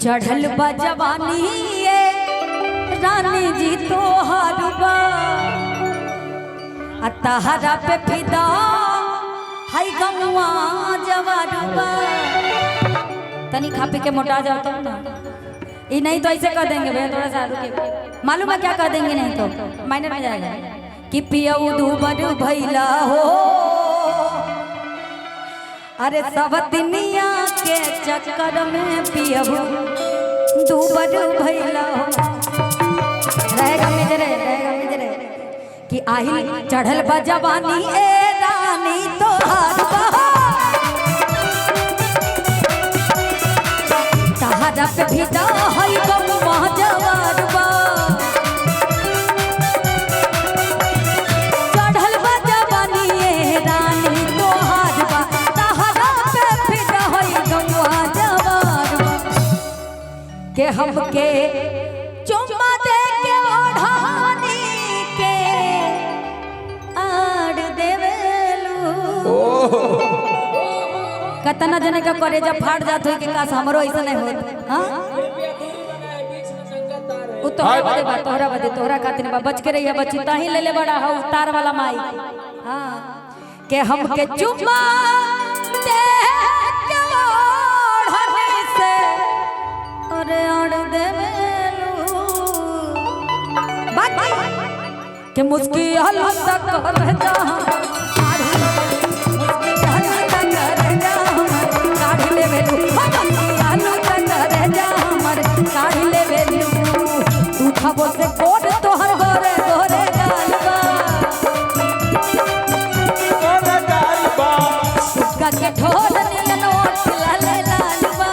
चढ़ल बा जवानी ये रानी जी तो हरबा तहरा पे फिदा है गमुआ जवारबा। तनी खा पी के मोटा जाओ तो ना, ये नहीं तो ऐसे कर देंगे भैया, थोड़ा सा रुकिए। मालूम है क्या कर देंगे, नहीं तो माइनर में जाएगा कि पियऊ दूबर भैला हो, अरे सब दुनिया के चक्कर में पियऊ दूबर भैला हो। रहेगा मिजरे कि आही चढ़ल बा जवानी ए रानी तो हरबा तहरा पे फिदा है गमुआ जवारबा। चढ़ल बा जवानी ए रानी तो हरबा तहरा पे फिदा है गमुआ जवारबा। के हमके चुम्मा दे के ओढ़ानी के आड़ देवेलू। कतना जने का करे जब फाट जात हो कि काश हमरो ऐसा नहीं होत। हां उ तोहरा बदे बात, तोहरा बदे, तोहरा खातिर बा, बच के रहिए बच्ची, ताही ले ले बड़ा हो तार वाला माई। हां के हमके चुम्मा दे के ओढ़ने से और आड़ देवेलू। बात के मुस्की हल्ला तक कर जा खबो से कोड तोहर गोरे गोरे गालबा सुक्का के ठोर नीलन ओठ लाले लालबा।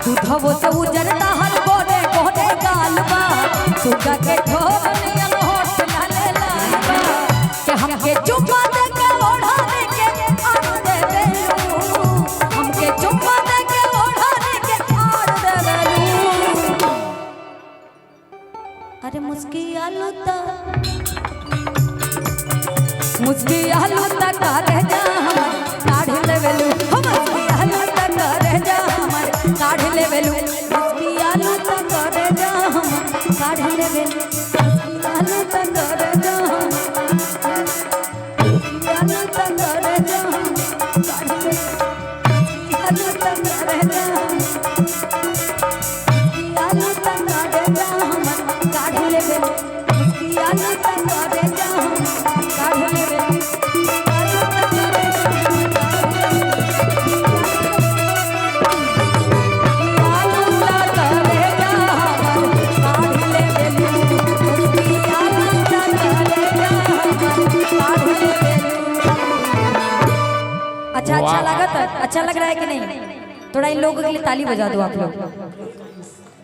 तू खबो से उजर हर गोरे गोरे गालबा सुक्का के ठोर नीलन ओठ लाले लालबा। के हमके चुम्मा दे के ओढ़ाने के आड़ दे देलू, हमके चुम्मा दे के ओढ़ाने के आड़ दे देलू। अरे मुस्की आलू ता करे जा हमर काढ़ लेवेलू, हम मुस्की आलू ता करे जा हमर काढ़ लेवेलू। मुस्की आलू ता करे जा हमर काढ़ लेवेलू, मुस्की आलू ता करे जा हमर आलू ता करे जा काढ़ लेवेलू, आलू ता करे जा आलू ता करे जा हमर काढ़ लेवेलू, मुस्की आलू ता करे जा हमर काढ़ लेवेलू। अच्छा लगा था, अच्छा लग रहा है कि नहीं? थोड़ा इन लोगों के लिए ताली बजा दो आप लोग।